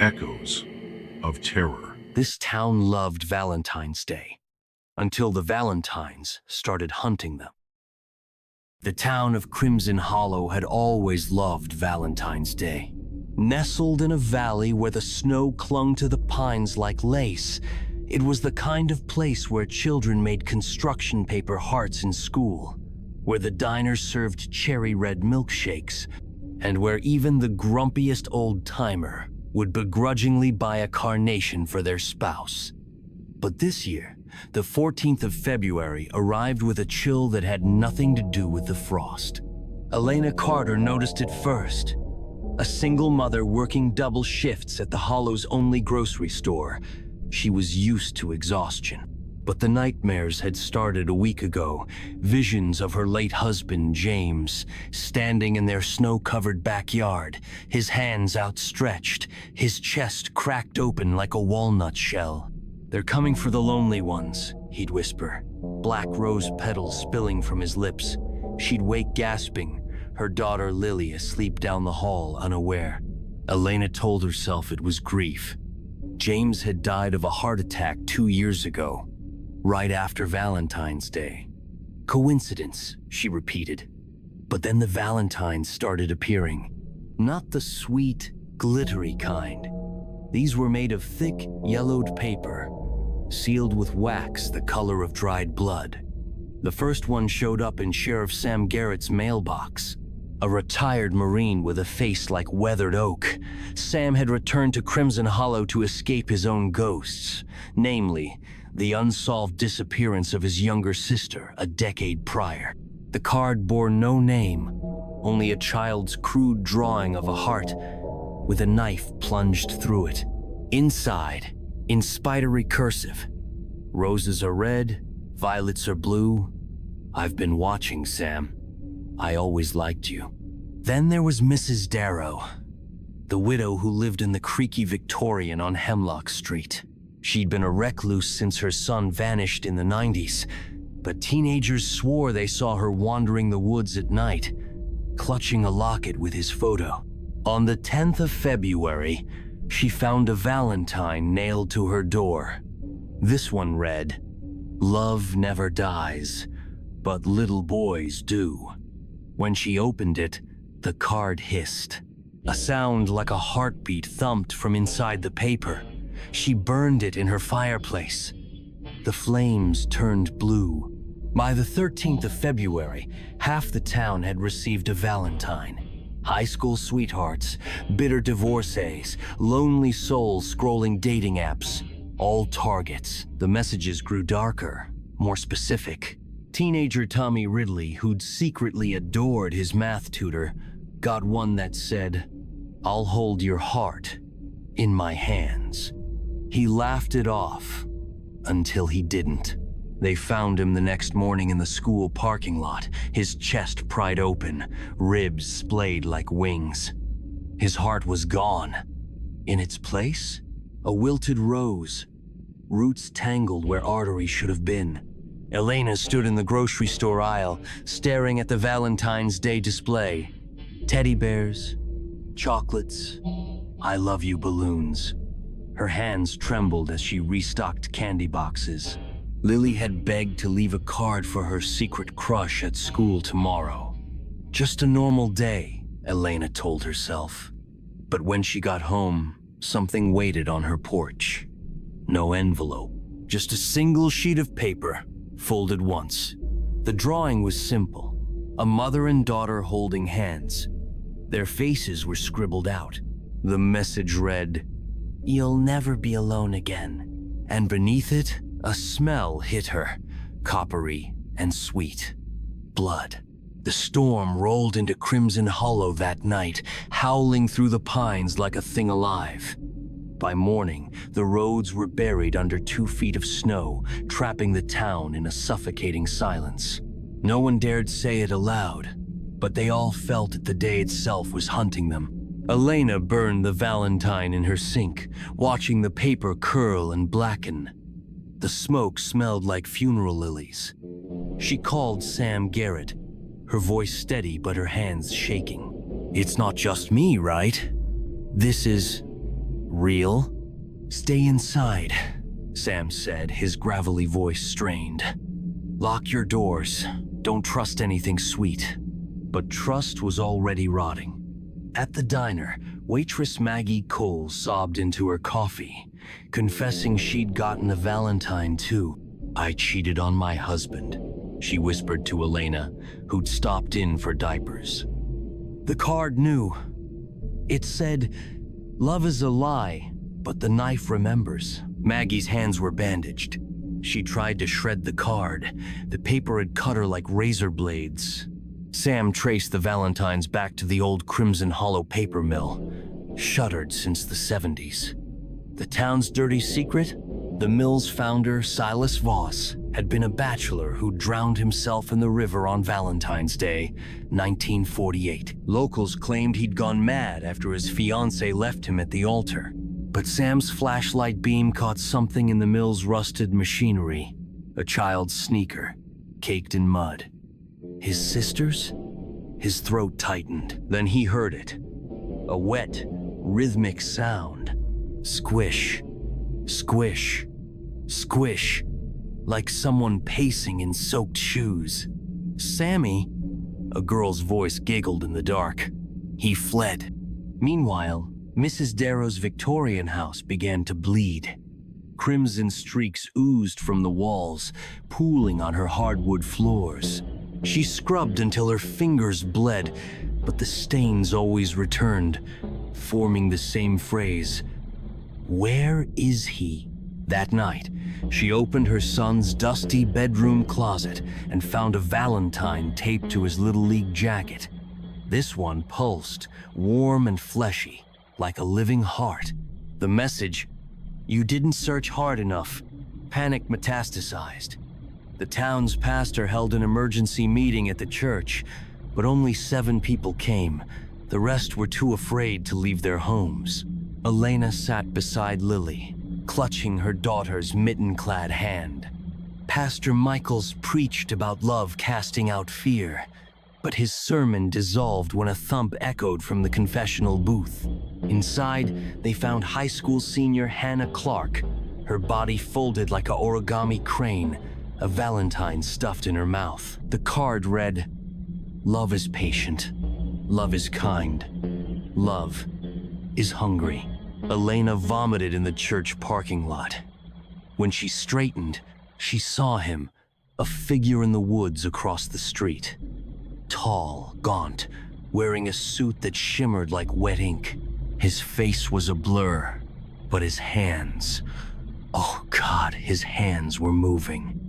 echoes of terror. This town loved Valentine's Day, until the Valentines started hunting them. The town of Crimson Hollow had always loved Valentine's Day. Nestled in a valley where the snow clung to the pines like lace, it was the kind of place where children made construction paper hearts in school, where the diners served cherry red milkshakes, and where even the grumpiest old-timer would begrudgingly buy a carnation for their spouse. But this year, the 14th of February arrived with a chill that had nothing to do with the frost. Elena Carter noticed it first. A single mother working double shifts at the Hollow's only grocery store. She was used to exhaustion. But the nightmares had started a week ago. Visions of her late husband, James, standing in their snow-covered backyard, his hands outstretched, his chest cracked open like a walnut shell. "They're coming for the lonely ones," he'd whisper, black rose petals spilling from his lips. She'd wake gasping, her daughter Lily asleep down the hall, unaware. Elena told herself it was grief. James had died of a heart attack 2 years ago, right after Valentine's Day. Coincidence, she repeated. But then the Valentines started appearing. Not the sweet, glittery kind. These were made of thick, yellowed paper, sealed with wax the color of dried blood. The first one showed up in Sheriff Sam Garrett's mailbox. A retired Marine with a face like weathered oak. Sam had returned to Crimson Hollow to escape his own ghosts, namely, the unsolved disappearance of his younger sister a decade prior. The card bore no name, only a child's crude drawing of a heart with a knife plunged through it. Inside, in spidery cursive, "Roses are red, violets are blue. I've been watching, Sam. I always liked you." Then there was Mrs. Darrow, the widow who lived in the creaky Victorian on Hemlock Street. She'd been a recluse since her son vanished in the 90s, but teenagers swore they saw her wandering the woods at night, clutching a locket with his photo. On the 10th of February, she found a Valentine nailed to her door. This one read, "Love never dies, but little boys do." When she opened it, the card hissed. A sound like a heartbeat thumped from inside the paper. She burned it in her fireplace. The flames turned blue. By the 13th of February, half the town had received a Valentine. High school sweethearts, bitter divorcees, lonely souls scrolling dating apps, all targets. The messages grew darker, more specific. Teenager Tommy Ridley, who'd secretly adored his math tutor, got one that said, "I'll hold your heart in my hands." He laughed it off until he didn't. They found him the next morning in the school parking lot, his chest pried open, ribs splayed like wings. His heart was gone. In its place, a wilted rose, roots tangled where arteries should have been. Elena stood in the grocery store aisle, staring at the Valentine's Day display. Teddy bears, chocolates, "I love you" balloons. Her hands trembled as she restocked candy boxes. Lily had begged to leave a card for her secret crush at school tomorrow. Just a normal day, Elena told herself. But when she got home, something waited on her porch. No envelope, just a single sheet of paper, folded once. The drawing was simple, a mother and daughter holding hands. Their faces were scribbled out. The message read, "You'll never be alone again." And beneath it, a smell hit her, coppery and sweet. Blood. The storm rolled into Crimson Hollow that night, howling through the pines like a thing alive. By morning, the roads were buried under 2 feet of snow, trapping the town in a suffocating silence. No one dared say it aloud, but they all felt that the day itself was hunting them. Elena burned the Valentine in her sink, watching the paper curl and blacken. The smoke smelled like funeral lilies. She called Sam Garrett, her voice steady but her hands shaking. "It's not just me, right? This is..." Real? Stay inside, Sam said, his gravelly voice strained. Lock your doors. Don't trust anything sweet. But trust was already rotting. At the diner, waitress Maggie Cole sobbed into her coffee, confessing she'd gotten a Valentine too. I cheated on my husband, she whispered to Elena, who'd stopped in for diapers. The card knew. It said, "Love is a lie, but the knife remembers." Maggie's hands were bandaged. She tried to shred the card. The paper had cut her like razor blades. Sam traced the Valentines back to the old Crimson Hollow paper mill, shuttered since the 70s. The town's dirty secret? The mill's founder, Silas Voss, had been a bachelor who drowned himself in the river on Valentine's Day, 1948. Locals claimed he'd gone mad after his fiancée left him at the altar. But Sam's flashlight beam caught something in the mill's rusted machinery, a child's sneaker, caked in mud. His sister's? His throat tightened. Then he heard it. A wet, rhythmic sound. Squish, squish, squish, like someone pacing in soaked shoes. "Sammy," a girl's voice giggled in the dark. He fled. Meanwhile, Mrs. Darrow's Victorian house began to bleed. Crimson streaks oozed from the walls, pooling on her hardwood floors. She scrubbed until her fingers bled, but the stains always returned, forming the same phrase, "Where is he?" That night, she opened her son's dusty bedroom closet and found a Valentine taped to his Little League jacket. This one pulsed, warm and fleshy, like a living heart. The message, "You didn't search hard enough." Panic metastasized. The town's pastor held an emergency meeting at the church, but only 7 people came. The rest were too afraid to leave their homes. Elena sat beside Lily, clutching her daughter's mitten-clad hand. Pastor Michaels preached about love casting out fear, but his sermon dissolved when a thump echoed from the confessional booth. Inside, they found high school senior Hannah Clark, her body folded like a origami crane, a Valentine stuffed in her mouth. The card read, "Love is patient. Love is kind. Love is hungry." Elena vomited in the church parking lot. When she straightened, she saw him, a figure in the woods across the street. Tall, gaunt, wearing a suit that shimmered like wet ink. His face was a blur, but his hands, oh God, his hands were moving.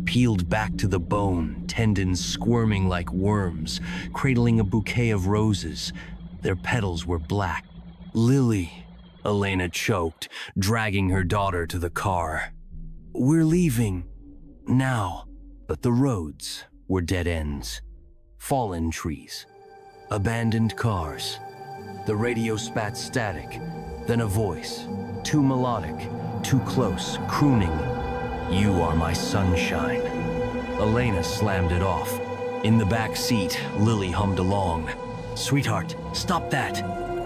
Peeled back to the bone, tendons squirming like worms, cradling a bouquet of roses. Their petals were black. "Lily," Elena choked, dragging her daughter to the car. "We're leaving. Now." But the roads were dead ends. Fallen trees. Abandoned cars. The radio spat static, then a voice, too melodic, too close, crooning, "You are my sunshine." Elena slammed it off. In the back seat, Lily hummed along. "Sweetheart, stop that,"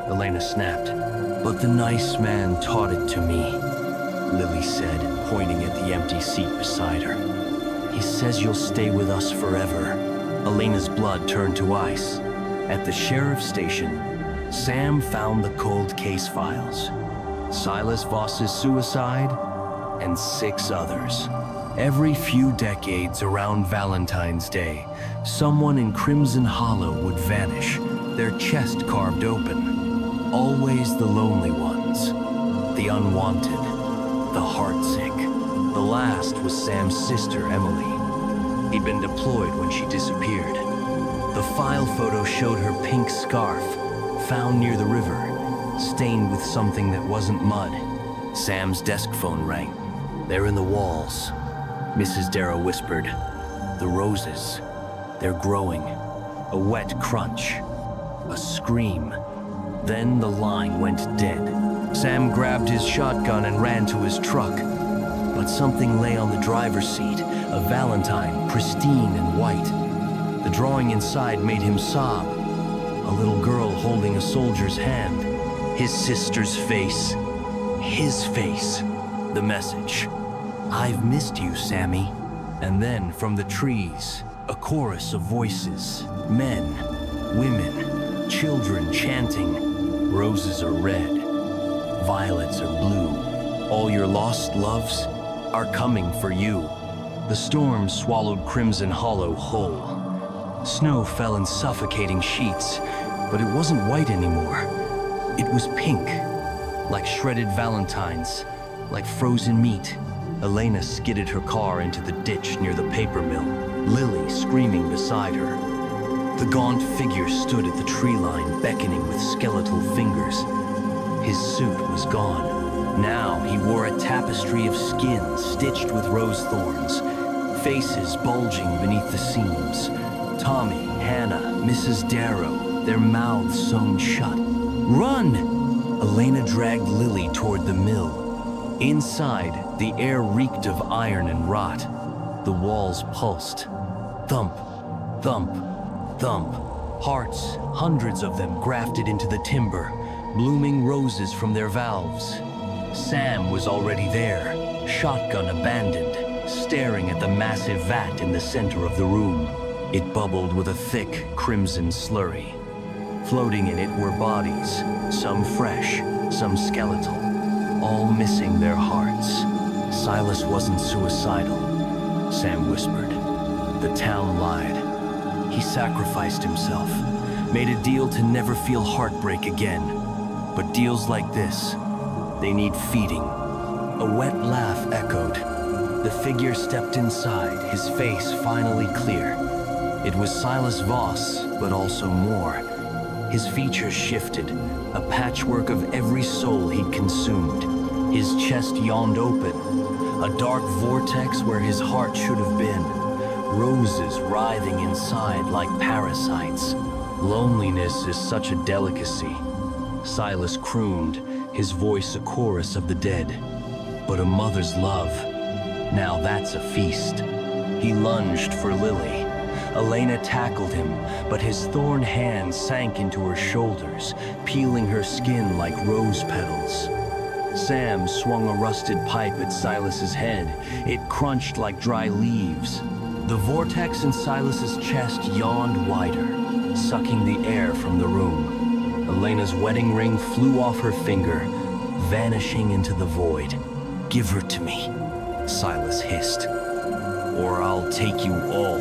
Elena snapped. "But the nice man taught it to me," Lily said, pointing at the empty seat beside her. "He says you'll stay with us forever." Elena's blood turned to ice. At the sheriff's station, Sam found the cold case files. Silas Voss's suicide, and 6 others. Every few decades around Valentine's Day, someone in Crimson Hollow would vanish, their chest carved open. Always the lonely ones, the unwanted, the heartsick. The last was Sam's sister, Emily. He'd been deployed when she disappeared. The file photo showed her pink scarf, found near the river, stained with something that wasn't mud. Sam's desk phone rang. "They're in the walls," Mrs. Darrow whispered. "The roses, they're growing." A wet crunch, a scream. Then the line went dead. Sam grabbed his shotgun and ran to his truck. But something lay on the driver's seat, a Valentine, pristine and white. The drawing inside made him sob. A little girl holding a soldier's hand. His sister's face, his face. The message. I've missed you, Sammy. And then from the trees, a chorus of voices. Men, women, children chanting. Roses are red, violets are blue. All your lost loves are coming for you. The storm swallowed Crimson Hollow whole. Snow fell in suffocating sheets, but it wasn't white anymore. It was pink, like shredded valentines, like frozen meat. Elena skidded her car into the ditch near the paper mill, Lily screaming beside her. The gaunt figure stood at the tree line, beckoning with skeletal fingers. His suit was gone. Now he wore a tapestry of skin stitched with rose thorns, faces bulging beneath the seams. Tommy, Hannah, Mrs. Darrow, their mouths sewn shut. Run! Elena dragged Lily toward the mill. Inside, the air reeked of iron and rot. The walls pulsed. Thump, thump, thump. Hearts, hundreds of them grafted into the timber, blooming roses from their valves. Sam was already there, shotgun abandoned, staring at the massive vat in the center of the room. It bubbled with a thick, crimson slurry. Floating in it were bodies, some fresh, some skeletal, all missing their hearts. Silas wasn't suicidal, Sam whispered. The town lied. He sacrificed himself, made a deal to never feel heartbreak again. But deals like this, they need feeding. A wet laugh echoed. The figure stepped inside, his face finally clear. It was Silas Voss, but also more. His features shifted, a patchwork of every soul he'd consumed. His chest yawned open, a dark vortex where his heart should have been. Roses writhing inside like parasites. Loneliness is such a delicacy. Silas crooned, his voice a chorus of the dead. But a mother's love, now that's a feast. He lunged for Lily. Elena tackled him, but his thorn hands sank into her shoulders, peeling her skin like rose petals. Sam swung a rusted pipe at Silas's head. It crunched like dry leaves. The vortex in Silas's chest yawned wider, sucking the air from the room. Elena's wedding ring flew off her finger, vanishing into the void. "Give her to me," Silas hissed, "or I'll take you all."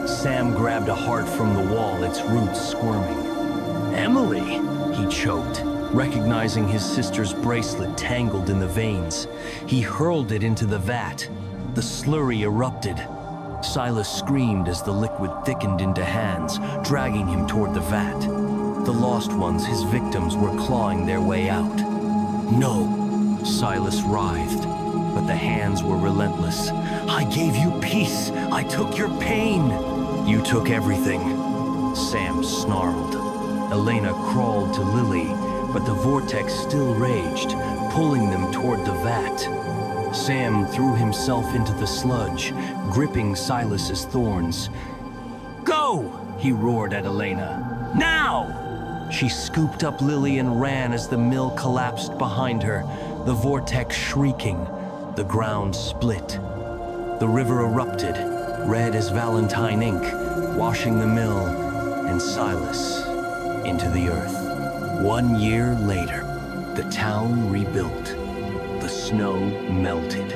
Sam grabbed a heart from the wall, its roots squirming. "Emily," he choked, recognizing his sister's bracelet tangled in the veins. He hurled it into the vat. The slurry erupted. Silas screamed as the liquid thickened into hands, dragging him toward the vat. The lost ones, his victims, were clawing their way out. "No," Silas writhed, but the hands were relentless. "I gave you peace. I took your pain." "You took everything," Sam snarled. Elena crawled to Lily, but the vortex still raged, pulling them toward the vat. Sam threw himself into the sludge, gripping Silas's thorns. "Go!" he roared at Elena. "Now!" She scooped up Lily and ran as the mill collapsed behind her, the vortex shrieking. The ground split. The river erupted, red as Valentine ink, washing the mill and Silas into the earth. 1 year later, the town rebuilt. The snow melted.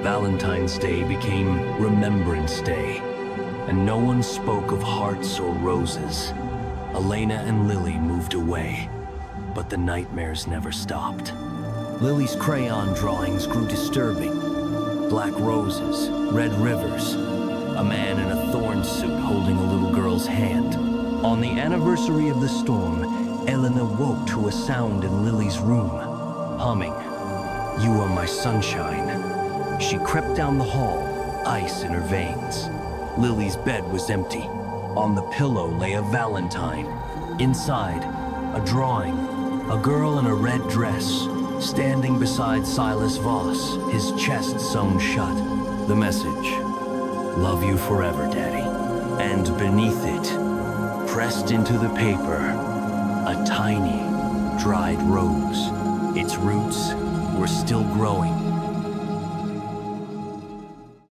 Valentine's Day became Remembrance Day, and no one spoke of hearts or roses. Elena and Lily moved away, but the nightmares never stopped. Lily's crayon drawings grew disturbing. Black roses, red rivers, a man in a thorn suit holding a little girl's hand. On the anniversary of the storm, Elena woke to a sound in Lily's room, humming, "You Are My Sunshine." She crept down the hall, ice in her veins. Lily's bed was empty. On the pillow lay a valentine. Inside, a drawing, a girl in a red dress, standing beside Silas Voss, his chest sewn shut. The message, "Love you forever, Daddy." And beneath it, pressed into the paper, a tiny, dried rose. Its roots were were still growing.